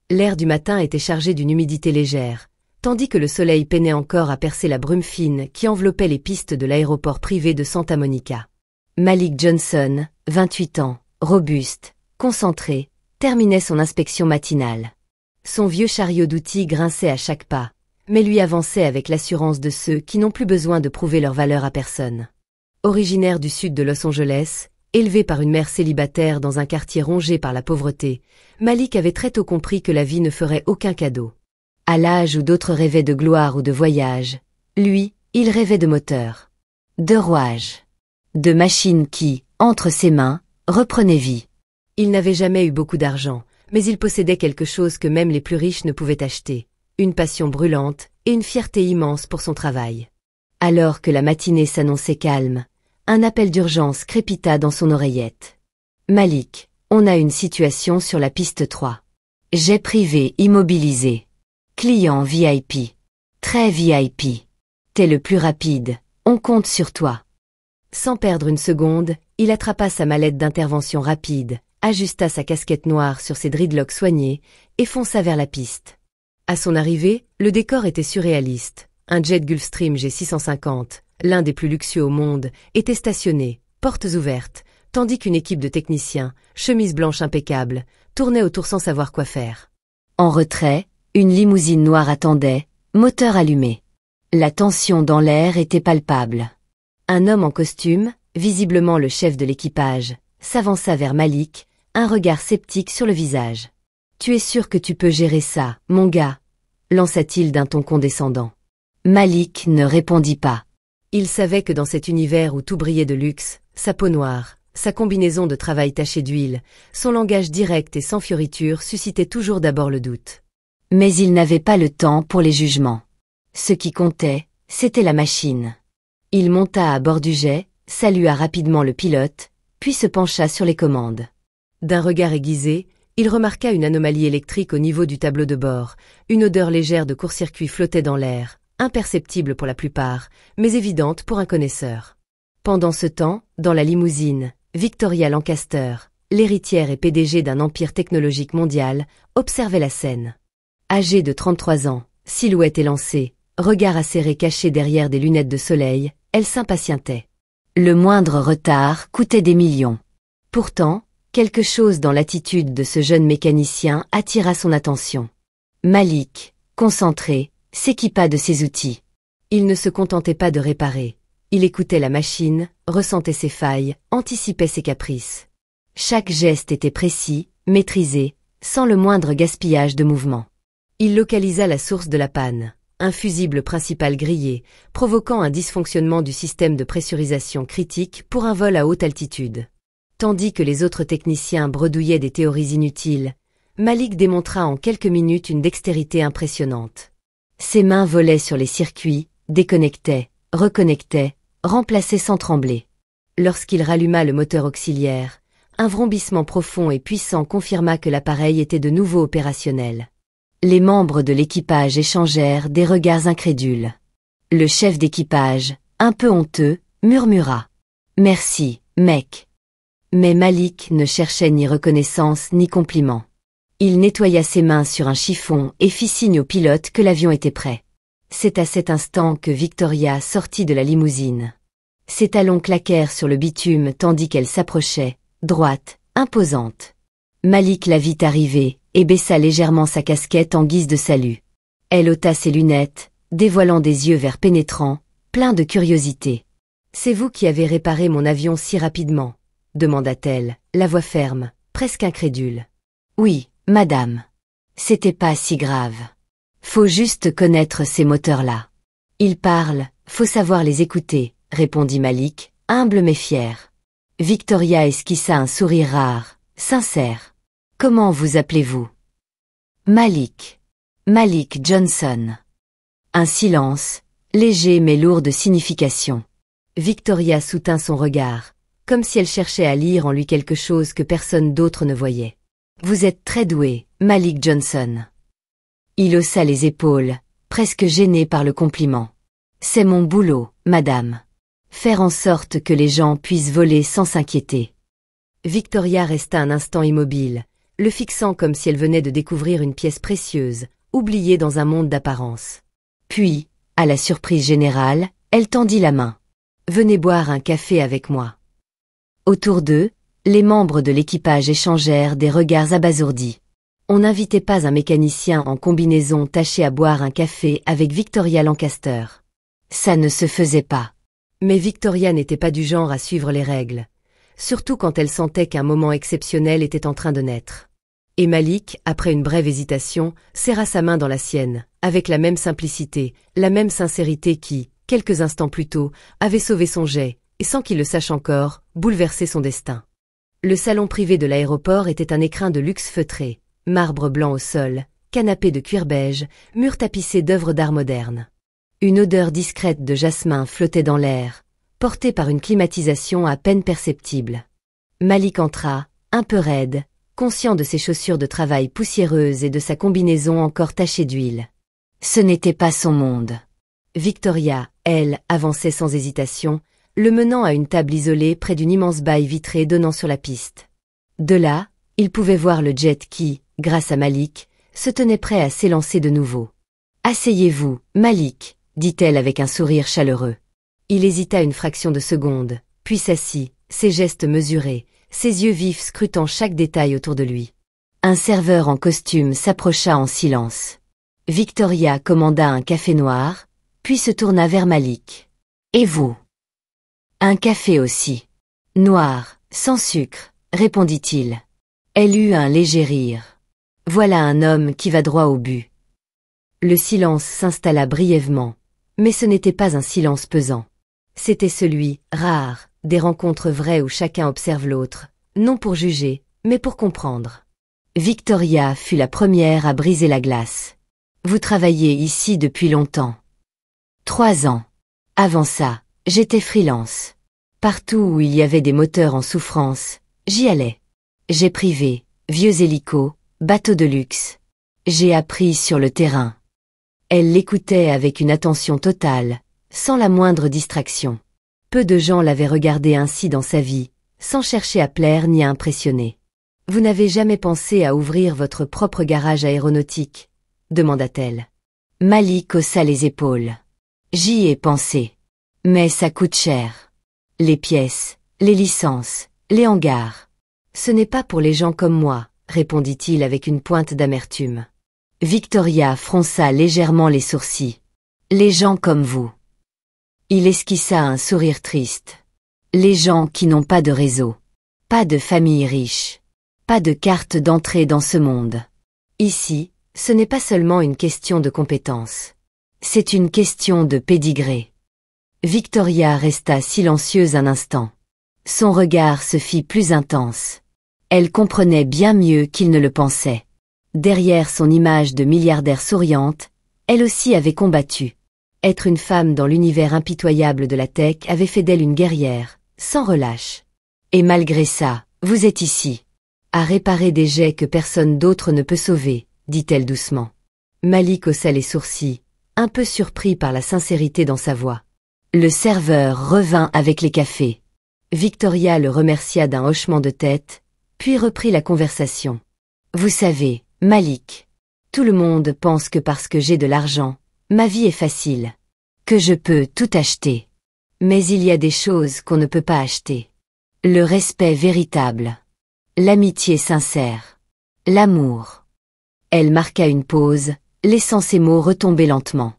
L'air du matin était chargé d'une humidité légère, tandis que le soleil peinait encore à percer la brume fine qui enveloppait les pistes de l'aéroport privé de Santa Monica. Malik Johnson, 28 ans, robuste, concentré, terminait son inspection matinale. Son vieux chariot d'outils grinçait à chaque pas, mais lui avançait avec l'assurance de ceux qui n'ont plus besoin de prouver leur valeur à personne. Originaire du sud de Los Angeles, élevé par une mère célibataire dans un quartier rongé par la pauvreté, Malik avait très tôt compris que la vie ne ferait aucun cadeau. À l'âge où d'autres rêvaient de gloire ou de voyage, lui, il rêvait de moteur, de rouage, de machines qui, entre ses mains, reprenaient vie. Il n'avait jamais eu beaucoup d'argent, mais il possédait quelque chose que même les plus riches ne pouvaient acheter, une passion brûlante et une fierté immense pour son travail. Alors que la matinée s'annonçait calme, un appel d'urgence crépita dans son oreillette. « Malik, on a une situation sur la piste 3. Jet privé immobilisé. Client VIP. Très VIP. T'es le plus rapide, on compte sur toi. » Sans perdre une seconde, il attrapa sa mallette d'intervention rapide, ajusta sa casquette noire sur ses dreadlocks soignés et fonça vers la piste. À son arrivée, le décor était surréaliste. Un jet Gulfstream G650, l'un des plus luxueux au monde, était stationné, portes ouvertes, tandis qu'une équipe de techniciens, chemise blanche impeccable, tournait autour sans savoir quoi faire. En retrait, une limousine noire attendait, moteur allumé. La tension dans l'air était palpable. Un homme en costume, visiblement le chef de l'équipage, s'avança vers Malik, un regard sceptique sur le visage. « Tu es sûr que tu peux gérer ça, mon gars ?» lança-t-il d'un ton condescendant. Malik ne répondit pas. Il savait que dans cet univers où tout brillait de luxe, sa peau noire, sa combinaison de travail tachée d'huile, son langage direct et sans fioriture suscitait toujours d'abord le doute. Mais il n'avait pas le temps pour les jugements. Ce qui comptait, c'était la machine. Il monta à bord du jet, salua rapidement le pilote, puis se pencha sur les commandes. D'un regard aiguisé, il remarqua une anomalie électrique au niveau du tableau de bord, une odeur légère de court-circuit flottait dans l'air, imperceptible pour la plupart, mais évidente pour un connaisseur. Pendant ce temps, dans la limousine, Victoria Lancaster, l'héritière et PDG d'un empire technologique mondial, observait la scène. Âgée de 33 ans, silhouette élancée, regard acéré caché derrière des lunettes de soleil, elle s'impatientait. Le moindre retard coûtait des millions. Pourtant, quelque chose dans l'attitude de ce jeune mécanicien attira son attention. Malik, concentré, s'équipa de ses outils. Il ne se contentait pas de réparer. Il écoutait la machine, ressentait ses failles, anticipait ses caprices. Chaque geste était précis, maîtrisé, sans le moindre gaspillage de mouvement. Il localisa la source de la panne, un fusible principal grillé, provoquant un dysfonctionnement du système de pressurisation critique pour un vol à haute altitude. Tandis que les autres techniciens bredouillaient des théories inutiles, Malik démontra en quelques minutes une dextérité impressionnante. Ses mains volaient sur les circuits, déconnectaient, reconnectaient, remplaçaient sans trembler. Lorsqu'il ralluma le moteur auxiliaire, un vrombissement profond et puissant confirma que l'appareil était de nouveau opérationnel. Les membres de l'équipage échangèrent des regards incrédules. Le chef d'équipage, un peu honteux, murmura « Merci, mec ». Mais Malik ne cherchait ni reconnaissance ni compliment. Il nettoya ses mains sur un chiffon et fit signe au pilote que l'avion était prêt. C'est à cet instant que Victoria sortit de la limousine. Ses talons claquèrent sur le bitume tandis qu'elle s'approchait, droite, imposante. Malik la vit arriver et baissa légèrement sa casquette en guise de salut. Elle ôta ses lunettes, dévoilant des yeux verts pénétrants, pleins de curiosité. « C'est vous qui avez réparé mon avion si rapidement ?» demanda-t-elle, la voix ferme, presque incrédule. « Oui, madame. C'était pas si grave. Faut juste connaître ces moteurs-là. Ils parlent, faut savoir les écouter, » répondit Malik, humble mais fier. Victoria esquissa un sourire rare, sincère. « Comment vous appelez-vous ?»« Malik. Malik Johnson. » Un silence, léger mais lourd de signification. Victoria soutint son regard, comme si elle cherchait à lire en lui quelque chose que personne d'autre ne voyait. « Vous êtes très doué, Malik Johnson. » Il haussa les épaules, presque gêné par le compliment. « C'est mon boulot, madame. Faire en sorte que les gens puissent voler sans s'inquiéter. » Victoria resta un instant immobile, le fixant comme si elle venait de découvrir une pièce précieuse, oubliée dans un monde d'apparence. Puis, à la surprise générale, elle tendit la main. « Venez boire un café avec moi. » Autour d'eux, les membres de l'équipage échangèrent des regards abasourdis. On n'invitait pas un mécanicien en combinaison taché à boire un café avec Victoria Lancaster. Ça ne se faisait pas. Mais Victoria n'était pas du genre à suivre les règles, surtout quand elle sentait qu'un moment exceptionnel était en train de naître. Et Malik, après une brève hésitation, serra sa main dans la sienne, avec la même simplicité, la même sincérité qui, quelques instants plus tôt, avait sauvé son jet, et sans qu'il le sache encore, bouleversé son destin. Le salon privé de l'aéroport était un écrin de luxe feutré, marbre blanc au sol, canapé de cuir beige, murs tapissés d'œuvres d'art modernes. Une odeur discrète de jasmin flottait dans l'air, portée par une climatisation à peine perceptible. Malik entra, un peu raide, conscient de ses chaussures de travail poussiéreuses et de sa combinaison encore tachée d'huile. Ce n'était pas son monde. Victoria, elle, avançait sans hésitation, le menant à une table isolée près d'une immense baille vitrée donnant sur la piste. De là, il pouvait voir le jet qui, grâce à Malik, se tenait prêt à s'élancer de nouveau. « Asseyez-vous, Malik », dit-elle avec un sourire chaleureux. Il hésita une fraction de seconde, puis s'assit, ses gestes mesurés, ses yeux vifs scrutant chaque détail autour de lui. Un serveur en costume s'approcha en silence. Victoria commanda un café noir, puis se tourna vers Malik. « Et vous ?»« Un café aussi. »« Noir, sans sucre, » répondit-il. Elle eut un léger rire. « Voilà un homme qui va droit au but. » Le silence s'installa brièvement, mais ce n'était pas un silence pesant. C'était celui, rare, des rencontres vraies où chacun observe l'autre, non pour juger, mais pour comprendre. Victoria fut la première à briser la glace. « Vous travaillez ici depuis longtemps. » 3 ans. Avant ça, j'étais freelance. Partout où il y avait des moteurs en souffrance, j'y allais. J'ai privé, vieux hélicos, bateaux de luxe. J'ai appris sur le terrain. Elle l'écoutait avec une attention totale, sans la moindre distraction. Peu de gens l'avaient regardé ainsi dans sa vie, sans chercher à plaire ni à impressionner. « Vous n'avez jamais pensé à ouvrir votre propre garage aéronautique ?» demanda-t-elle. Malik haussa les épaules. « J'y ai pensé. Mais ça coûte cher. Les pièces, les licences, les hangars. Ce n'est pas pour les gens comme moi, » répondit-il avec une pointe d'amertume. Victoria fronça légèrement les sourcils. « Les gens comme vous. » Il esquissa un sourire triste. « Les gens qui n'ont pas de réseau. Pas de famille riche. Pas de carte d'entrée dans ce monde. Ici, ce n'est pas seulement une question de compétence. C'est une question de pédigré. » Victoria resta silencieuse un instant. Son regard se fit plus intense. Elle comprenait bien mieux qu'il ne le pensait. Derrière son image de milliardaire souriante, elle aussi avait combattu. Être une femme dans l'univers impitoyable de la tech avait fait d'elle une guerrière, sans relâche. Et malgré ça, vous êtes ici. À réparer des jets que personne d'autre ne peut sauver, dit-elle doucement. Malik haussa les sourcils, un peu surpris par la sincérité dans sa voix. Le serveur revint avec les cafés. Victoria le remercia d'un hochement de tête, puis reprit la conversation. Vous savez, Malik, tout le monde pense que parce que j'ai de l'argent, ma vie est facile, que je peux tout acheter. Mais il y a des choses qu'on ne peut pas acheter. Le respect véritable, l'amitié sincère, l'amour. Elle marqua une pause, laissant ses mots retomber lentement.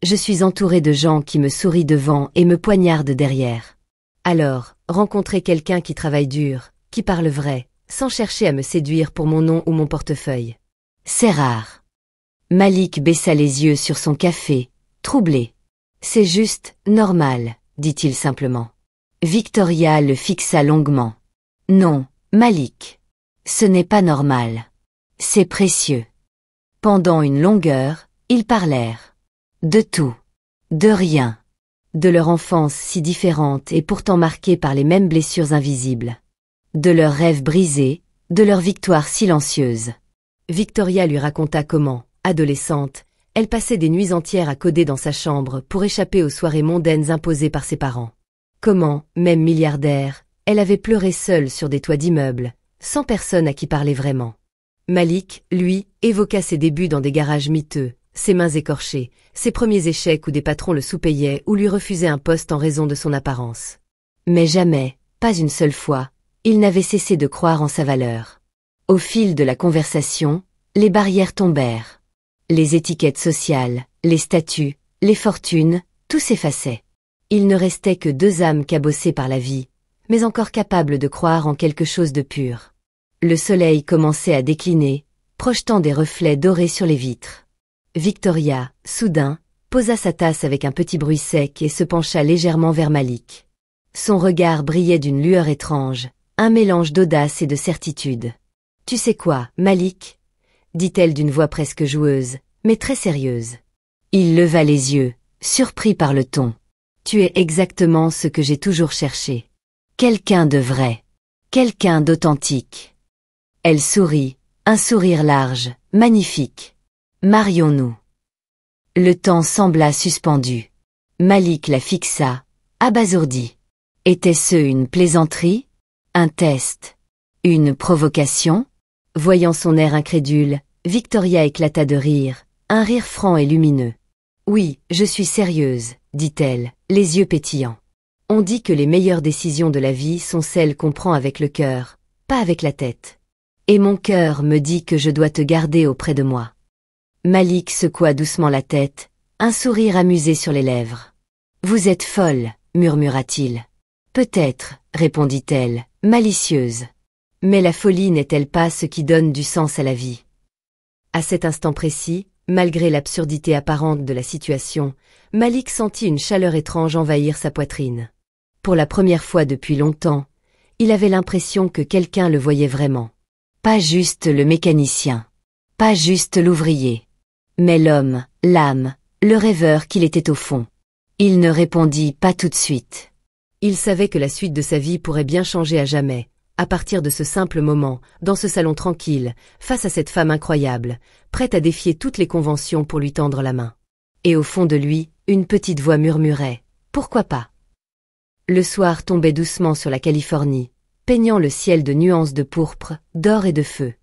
Je suis entourée de gens qui me sourient devant et me poignardent derrière. Alors, rencontrer quelqu'un qui travaille dur, qui parle vrai, sans chercher à me séduire pour mon nom ou mon portefeuille. C'est rare. Malik baissa les yeux sur son café, troublé. C'est juste normal, dit-il simplement. Victoria le fixa longuement. Non, Malik. Ce n'est pas normal. C'est précieux. Pendant une longue heure, ils parlèrent. De tout. De rien. De leur enfance si différente et pourtant marquée par les mêmes blessures invisibles. De leurs rêves brisés, de leurs victoires silencieuses. Victoria lui raconta comment, adolescente, elle passait des nuits entières à coder dans sa chambre pour échapper aux soirées mondaines imposées par ses parents. Comment, même milliardaire, elle avait pleuré seule sur des toits d'immeubles, sans personne à qui parler vraiment. Malik, lui, évoqua ses débuts dans des garages miteux, ses mains écorchées, ses premiers échecs où des patrons le sous-payaient ou lui refusaient un poste en raison de son apparence. Mais jamais, pas une seule fois, il n'avait cessé de croire en sa valeur. Au fil de la conversation, les barrières tombèrent. Les étiquettes sociales, les statuts, les fortunes, tout s'effaçait. Il ne restait que deux âmes cabossées par la vie, mais encore capables de croire en quelque chose de pur. Le soleil commençait à décliner, projetant des reflets dorés sur les vitres. Victoria, soudain, posa sa tasse avec un petit bruit sec et se pencha légèrement vers Malik. Son regard brillait d'une lueur étrange, un mélange d'audace et de certitude. « Tu sais quoi, Malik ?» dit-elle d'une voix presque joueuse, mais très sérieuse. Il leva les yeux, surpris par le ton. « Tu es exactement ce que j'ai toujours cherché. Quelqu'un de vrai. Quelqu'un d'authentique. » Elle sourit, un sourire large, magnifique. « Marions-nous. » Le temps sembla suspendu. Malik la fixa, abasourdi. Était-ce une plaisanterie? Un test? Une provocation? Voyant son air incrédule, Victoria éclata de rire, un rire franc et lumineux. « Oui, je suis sérieuse, » dit-elle, les yeux pétillants. « On dit que les meilleures décisions de la vie sont celles qu'on prend avec le cœur, pas avec la tête. Et mon cœur me dit que je dois te garder auprès de moi. » Malik secoua doucement la tête, un sourire amusé sur les lèvres. « Vous êtes folle, » murmura-t-il. « Peut-être, » répondit-elle, malicieuse. « Mais la folie n'est-elle pas ce qui donne du sens à la vie ?» À cet instant précis, malgré l'absurdité apparente de la situation, Malik sentit une chaleur étrange envahir sa poitrine. Pour la première fois depuis longtemps, il avait l'impression que quelqu'un le voyait vraiment. Pas juste le mécanicien, pas juste l'ouvrier, mais l'homme, l'âme, le rêveur qu'il était au fond. Il ne répondit pas tout de suite. Il savait que la suite de sa vie pourrait bien changer à jamais, à partir de ce simple moment, dans ce salon tranquille, face à cette femme incroyable, prête à défier toutes les conventions pour lui tendre la main. Et au fond de lui, une petite voix murmurait « Pourquoi pas ?» Le soir tombait doucement sur la Californie, peignant le ciel de nuances de pourpre, d'or et de feu.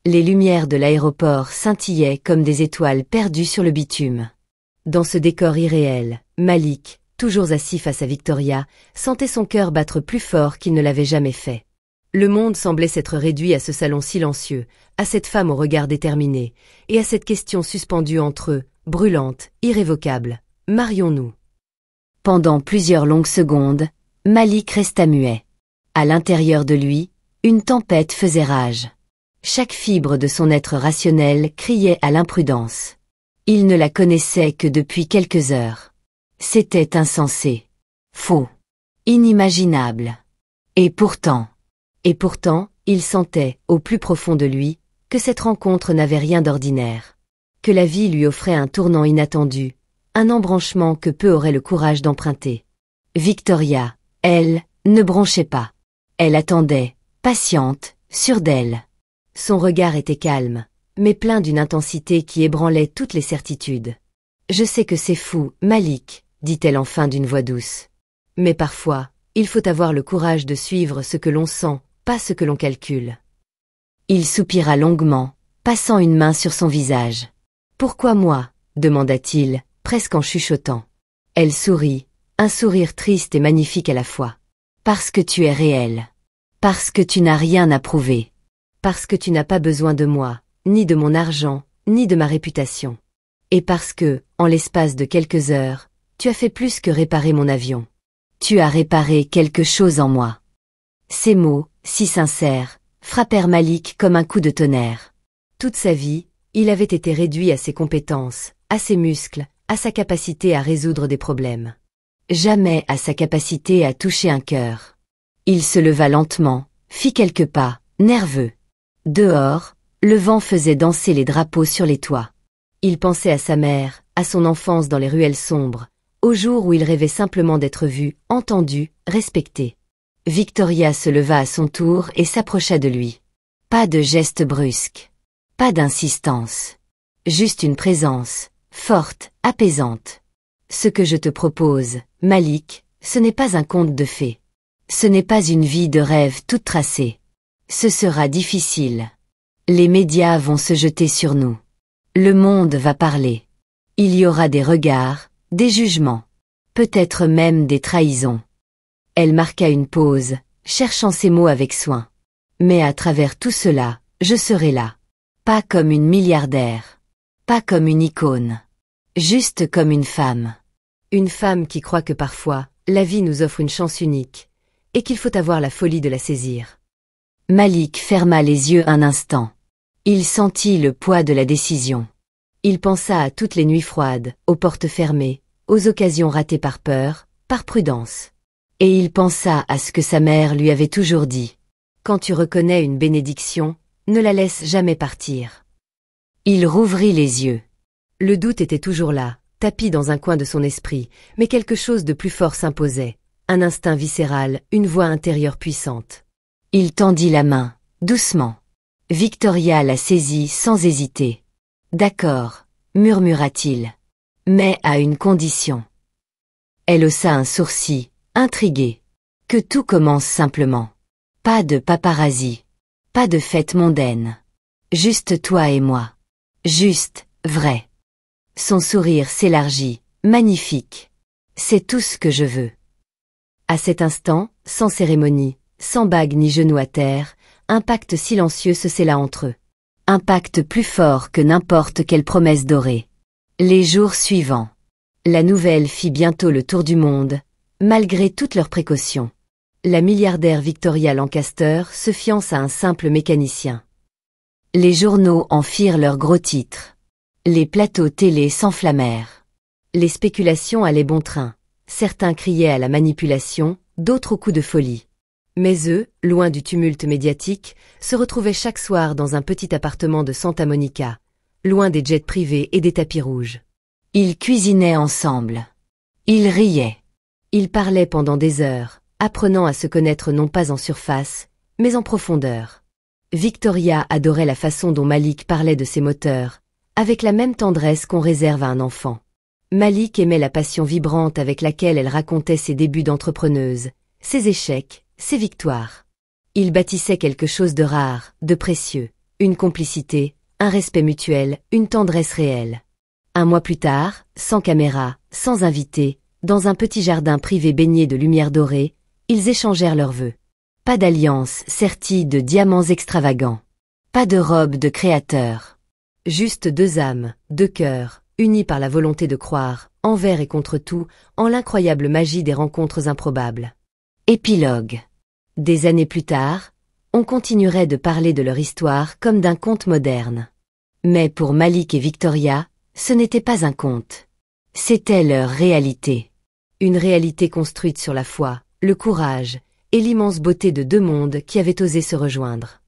Les lumières de l'aéroport scintillaient comme des étoiles perdues sur le bitume. Dans ce décor irréel, Malik, toujours assis face à Victoria, sentait son cœur battre plus fort qu'il ne l'avait jamais fait. Le monde semblait s'être réduit à ce salon silencieux, à cette femme au regard déterminé, et à cette question suspendue entre eux, brûlante, irrévocable. « Marions-nous » Pendant plusieurs longues secondes, Malik resta muet. À l'intérieur de lui, une tempête faisait rage. Chaque fibre de son être rationnel criait à l'imprudence. Il ne la connaissait que depuis quelques heures. C'était insensé, faux, inimaginable. Et pourtant, il sentait, au plus profond de lui, que cette rencontre n'avait rien d'ordinaire. Que la vie lui offrait un tournant inattendu, un embranchement que peu auraient le courage d'emprunter. Victoria, elle, ne bronchait pas. Elle attendait, patiente, sûre d'elle. Son regard était calme, mais plein d'une intensité qui ébranlait toutes les certitudes. « Je sais que c'est fou, Malik, » dit-elle enfin d'une voix douce. « Mais parfois, il faut avoir le courage de suivre ce que l'on sent, pas ce que l'on calcule. » Il soupira longuement, passant une main sur son visage. « Pourquoi moi ?» demanda-t-il, presque en chuchotant. Elle sourit, un sourire triste et magnifique à la fois. « Parce que tu es réel. Parce que tu n'as rien à prouver. Parce que tu n'as pas besoin de moi, ni de mon argent, ni de ma réputation. Et parce que, en l'espace de quelques heures, tu as fait plus que réparer mon avion. Tu as réparé quelque chose en moi. » Ces mots, si sincères, frappèrent Malik comme un coup de tonnerre. Toute sa vie, il avait été réduit à ses compétences, à ses muscles, à sa capacité à résoudre des problèmes. Jamais à sa capacité à toucher un cœur. Il se leva lentement, fit quelques pas, nerveux. Dehors, le vent faisait danser les drapeaux sur les toits. Il pensait à sa mère, à son enfance dans les ruelles sombres, au jour où il rêvait simplement d'être vu, entendu, respecté. Victoria se leva à son tour et s'approcha de lui. Pas de geste brusque. Pas d'insistance. Juste une présence, forte, apaisante. Ce que je te propose, Malik, ce n'est pas un conte de fées. Ce n'est pas une vie de rêve toute tracée. Ce sera difficile. Les médias vont se jeter sur nous. Le monde va parler. Il y aura des regards, des jugements. Peut-être même des trahisons. Elle marqua une pause, cherchant ses mots avec soin. Mais à travers tout cela, je serai là. Pas comme une milliardaire. Pas comme une icône. Juste comme une femme. Une femme qui croit que parfois, la vie nous offre une chance unique, et qu'il faut avoir la folie de la saisir. Malik ferma les yeux un instant. Il sentit le poids de la décision. Il pensa à toutes les nuits froides, aux portes fermées, aux occasions ratées par peur, par prudence. Et il pensa à ce que sa mère lui avait toujours dit. Quand tu reconnais une bénédiction, ne la laisse jamais partir. Il rouvrit les yeux. Le doute était toujours là, tapi dans un coin de son esprit, mais quelque chose de plus fort s'imposait, un instinct viscéral, une voix intérieure puissante. Il tendit la main, doucement. Victoria la saisit sans hésiter. D'accord, murmura-t-il. Mais à une condition. Elle haussa un sourcil, intriguée. Que tout commence simplement. Pas de paparazzi. Pas de fête mondaine. Juste toi et moi. Juste, vrai. Son sourire s'élargit, magnifique. C'est tout ce que je veux. À cet instant, sans cérémonie, sans bague ni genou à terre, un pacte silencieux se scella entre eux. Un pacte plus fort que n'importe quelle promesse dorée. Les jours suivants. La nouvelle fit bientôt le tour du monde, malgré toutes leurs précautions. La milliardaire Victoria Lancaster se fiance à un simple mécanicien. Les journaux en firent leurs gros titres. Les plateaux télé s'enflammèrent. Les spéculations allaient bon train. Certains criaient à la manipulation, d'autres au coup de folie. Mais eux, loin du tumulte médiatique, se retrouvaient chaque soir dans un petit appartement de Santa Monica, loin des jets privés et des tapis rouges. Ils cuisinaient ensemble. Ils riaient. Ils parlaient pendant des heures, apprenant à se connaître non pas en surface, mais en profondeur. Victoria adorait la façon dont Malik parlait de ses moteurs, avec la même tendresse qu'on réserve à un enfant. Malik aimait la passion vibrante avec laquelle elle racontait ses débuts d'entrepreneuse, ses échecs, ses victoires. Ils bâtissaient quelque chose de rare, de précieux, une complicité, un respect mutuel, une tendresse réelle. Un mois plus tard, sans caméra, sans invité, dans un petit jardin privé baigné de lumière dorée, ils échangèrent leurs vœux. Pas d'alliance sertie de diamants extravagants. Pas de robe de créateur. Juste deux âmes, deux cœurs, unis par la volonté de croire, envers et contre tout, en l'incroyable magie des rencontres improbables. Épilogue. Des années plus tard, on continuerait de parler de leur histoire comme d'un conte moderne. Mais pour Malik et Victoria, ce n'était pas un conte. C'était leur réalité. Une réalité construite sur la foi, le courage et l'immense beauté de deux mondes qui avaient osé se rejoindre.